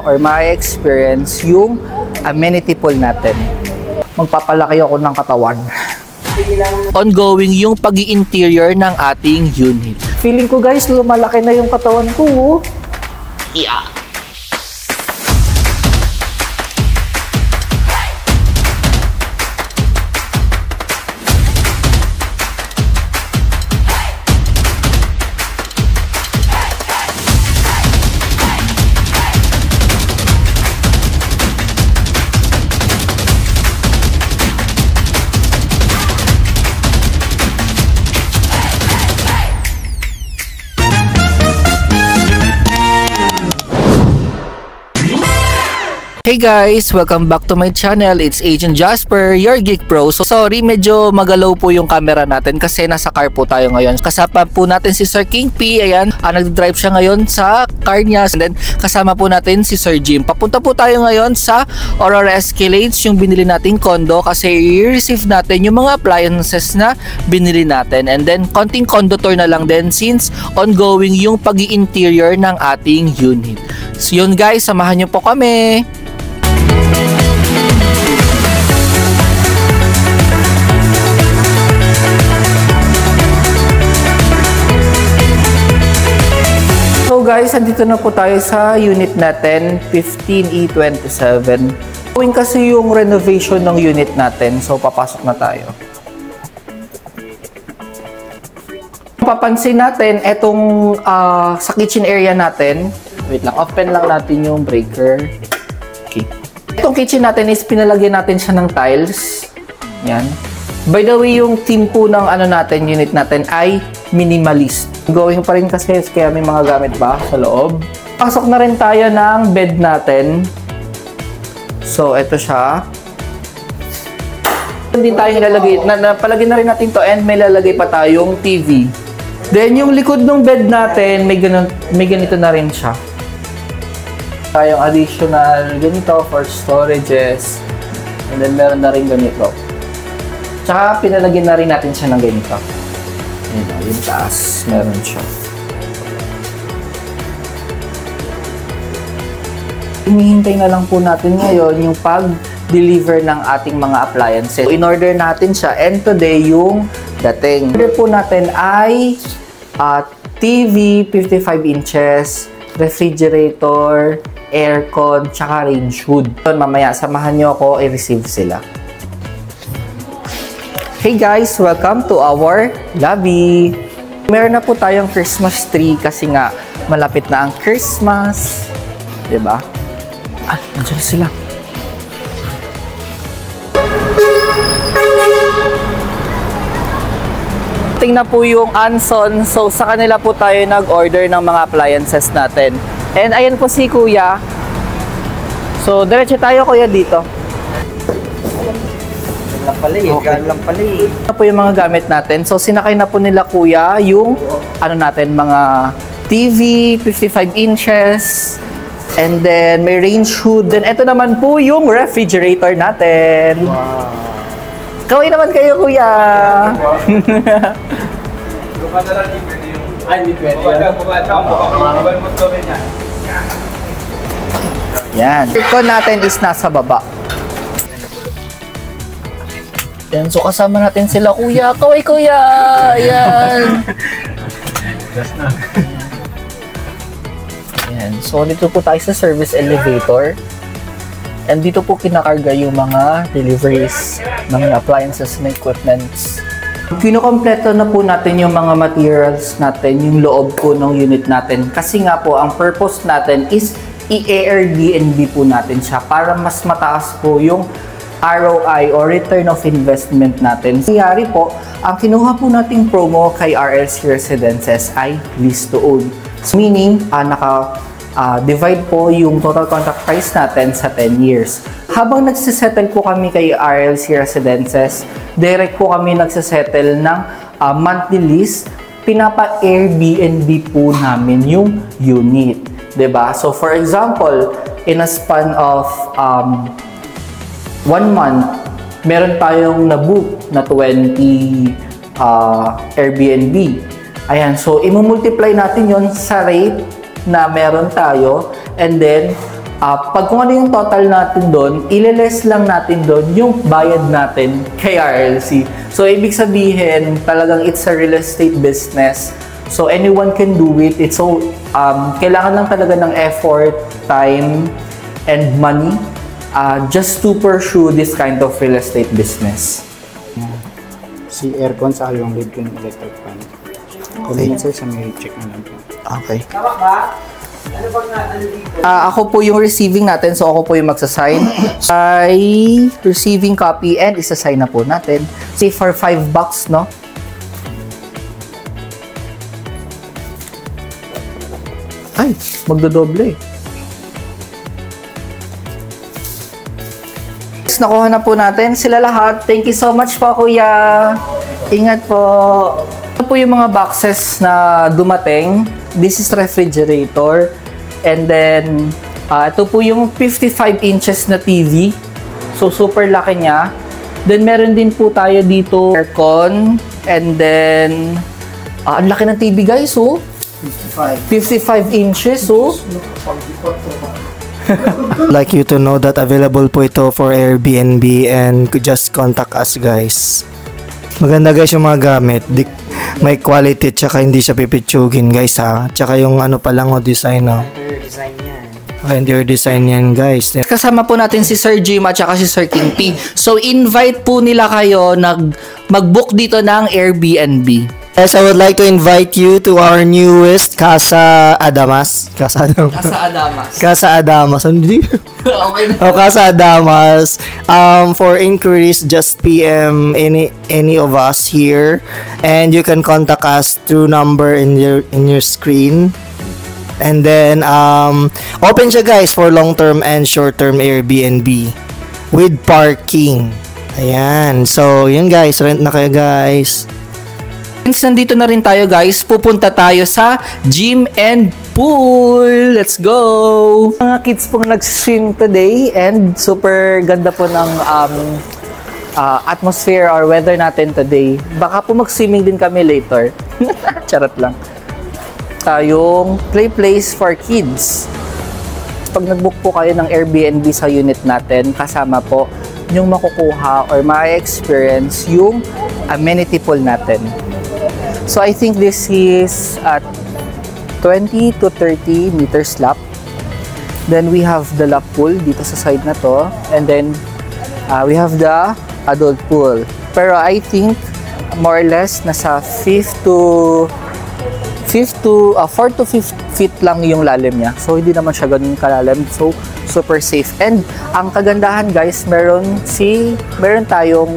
or ma-experience yung amenity pool natin. Magpapalaki ako ng katawan. Ongoing yung pag-i-interior ng ating unit. Feeling ko guys, lumalaki na yung katawan ko. Yeah. Hey guys! Welcome back to my channel. It's Agent Jasper, your Geek Pro. So sorry, medyo magalaw po yung camera natin kasi nasa car po tayo ngayon. Kasama po natin si Sir King P. Ayan, nag-drive siya ngayon sa car niya. And then kasama po natin si Sir Jim. Papunta po tayo ngayon sa Aurora Escalades, yung binili nating condo kasi i-receive natin yung mga appliances na binili natin. And then konting condo tour na lang din since ongoing yung pag-i-interior ng ating unit. So yun guys, samahan niyo po kami. So guys, andito na po tayo sa unit natin, 15E27. Going kasi yung renovation ng unit natin, so papasok na tayo. Papansin natin, etong sa kitchen area natin, wait lang, open lang natin yung breaker. Okay. Itong kitchen natin is pinalagyan natin siya ng tiles. Yan. By the way, yung theme po ng natin, unit natin ay minimalist. Going pa rin kasi kaya may mga gamit pa sa loob. Pasok na rin tayo ng bed natin. So, ito siya. Hindi tayo nilalagay. Napalagay na rin natin to and may lalagay pa tayong TV. Then, yung likod ng bed natin, may ganito na rin siya. Tayong additional ganito for storages. And then, meron na rin ganito. Tsaka, pinalagyan na rin natin siya ng ganito. Ayan, yung taas, meron siya. Hinihintay na lang po natin ngayon yung pag-deliver ng ating mga appliances. So, in-order natin siya and today yung dating. Order po natin ay TV 55 inches, refrigerator, aircon, tsaka range hood. So, mamaya, samahan nyo ako i-receive sila. Hey guys! Welcome to our lobby! Meron na po tayong Christmas tree kasi nga malapit na ang Christmas. Diba? Nandiyan sila. Tingnan po yung Anson. So sa kanila po tayo nag-order ng mga appliances natin. And ayan po si Kuya. So diretso tayo Kuya dito. Okay. Ito po yung mga gamit natin. So, sinakay na po nila Kuya yung mga TV, 55 inches, and then may range hood. Then, ito naman po yung refrigerator natin. Wow. Kaway naman kayo, Kuya. Yan. Aircon natin is nasa baba. Yan. So, kasama natin sila, Kuya. Kaway, Kuya! Ayan. Ayan. So, dito po tayo sa service elevator. And dito po kinakarga yung mga deliveries ng appliances na equipments. Kinukompleto na po natin yung mga materials natin, yung loob po ng unit natin. Kasi nga po, ang purpose natin is i-Airbnb po natin siya para mas mataas po yung ROI or return of investment natin. Nangyari po, ang kinuha po nating promo kay RLC Residences ay lease to own. So, meaning, divide po yung total contract price natin sa 10 years. Habang nagsisettle po kami kay RLC Residences, direct po kami nagsisettle ng monthly lease, pinapa-Airbnb po namin yung unit. Diba? So, for example, in a span of 1 month, meron tayong na-book na 20 Airbnb. Ayan, so imumultiply natin yon sa rate na meron tayo and then pag kung ano yung total natin doon, ileless lang natin doon yung bayad natin kay RLC. So, ibig sabihin, talagang it's a real estate business. So, anyone can do it. It's so, kailangan lang talaga ng effort, time, and money just to pursue this kind of real estate business. Si aircon sa yung lead ko ng electric fan. Kung sir, sa may check na lang po. Okay. Ako po yung receiving natin, so ako po yung magsasign. Ay, receiving copy and isa-sign na po natin. Say for $5, no? Ay, magdodoble. Nakuha na po natin sila lahat. Thank you so much po, kuya. Ingat po. Ito po yung mga boxes na dumating. This is refrigerator. And then, ito po yung 55 inches na TV. So, super laki niya. Then, meron din po tayo dito aircon. And then, ang laki ng TV guys, oh. 55 inches, oh. Like you to know that available po ito for Airbnb and just contact us guys. Maganda guys yung mga gamit. May quality tsaka hindi siya pipitsugin guys ha. Tsaka yung ano pa lang o design o. Interior design yan guys. Kasama po natin si Sir Jim at saka si Sir King P. So invite po nila kayo mag-book dito ng Airbnb. Yes, I would like to invite you to our newest Casa Adamas. Casa Adamas. Casa Adamas. Casa Adamas. Hindi. Okay na. Oh, Casa Adamas. For inquiries, just PM any of us here, and you can contact us through number in your screen. And then open siya guys for long-term and short-term Airbnb with parking. Ayan. So, yun guys, rent na kayo guys. Since nandito na rin tayo guys, pupunta tayo sa gym and pool. Let's go! Mga kids pong nag-swim today and super ganda po ng atmosphere or weather natin today. Baka po mag-swimming din kami later. Charot lang. Tayong play place for kids. Pag nag-book po kayo ng Airbnb sa unit natin, kasama po yung makukuha or ma-experience yung amenity pool natin. So I think this is at 20 to 30 meters lap. Then we have the lap pool dito sa side na to. And then we have the adult pool. Pero I think more or less nasa 4 to 5 feet lang yung lalim niya. So hindi naman siya ganun kalalim. So super safe. And ang kagandahan guys, meron tayong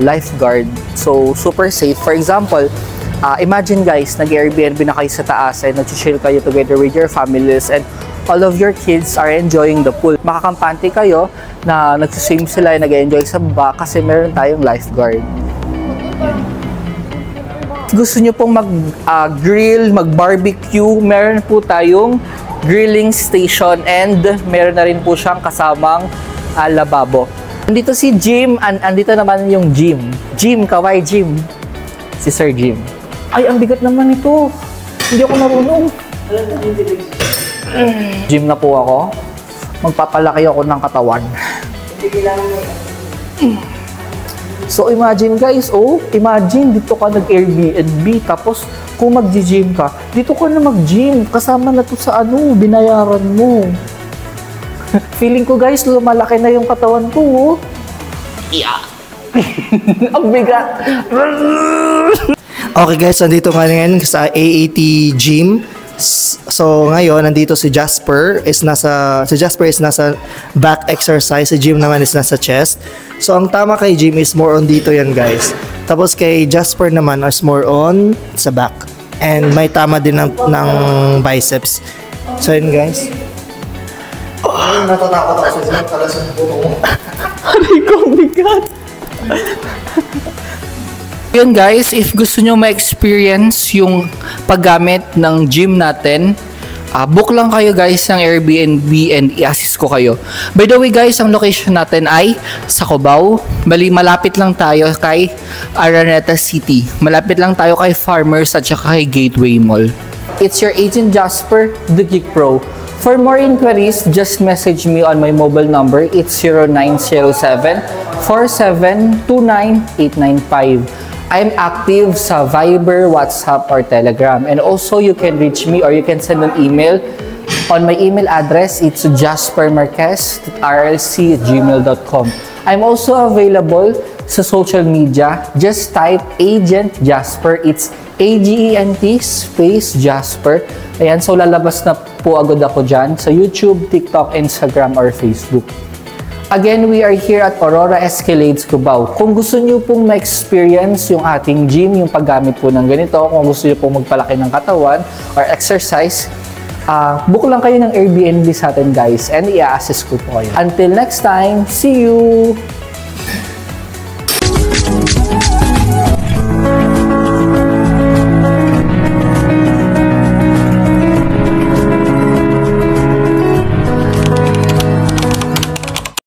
lifeguard. So, super safe. For example, imagine guys, nag-Airbnb na kayo sa taas and nag-chill kayo together with your families and all of your kids are enjoying the pool. Makakampante kayo na nag-swim sila, nag-enjoy sa baba kasi meron tayong lifeguard. Gusto nyo pong mag-grill, mag-barbecue, meron po tayong grilling station and meron na rin po siyang kasamang lababo. Andito si Jim, andito naman yung Jim. Jim, kaway Jim. Si Sir Jim. Ay, ang bigat naman ito. Hindi ako marunong. Jim na po ako. Magpapalaki ako ng katawan. So, imagine guys, imagine dito ka nag-Airbnb, tapos kung mag-gym ka, dito ka na mag-gym. Kasama na to sa binayaran mo. Feeling ko guys, lumalaki na yung katawan ko, oh. Yeah. Ang bigat. Okay guys, nandito ngayon sa AAT Gym. So ngayon, nandito si Jasper is nasa back exercise, si Jim naman is nasa chest. So ang tama kay Jim is more on dito yan guys. Tapos kay Jasper naman is more on sa back. And may tama din ng biceps. So yun guys. Ay, natatakot ako sa talasan po ko. Aray ko, bigat. Yun guys, if gusto nyo ma-experience yung paggamit ng gym natin, book lang kayo guys ng Airbnb and i-assist ko kayo. By the way guys, ang location natin ay sa Cubao. Malapit lang tayo kay Araneta City. Malapit lang tayo kay Farmers at saka kay Gateway Mall. It's your agent Jasper, the Geek Pro. For more inquiries, just message me on my mobile number. It's 0907-4729-895. I'm active sa Viber, WhatsApp, or Telegram. And also, you can reach me or you can send an email. On my email address, it's jaspermarquez@rlc@gmail.com. I'm also available sa social media. Just type Agent Jasper. It's AGENT space Jasper. Ayan, so lalabas na po agad ako dyan sa YouTube, TikTok, Instagram, or Facebook. Again, we are here at Aurora Escalades, Cubao. Kung gusto nyo pong ma-experience yung ating gym, yung paggamit po ng ganito, kung gusto nyo pong magpalaki ng katawan or exercise, book lang kayo ng Airbnb sa atin, guys, and i-assist ko po kayo. Until next time, see you!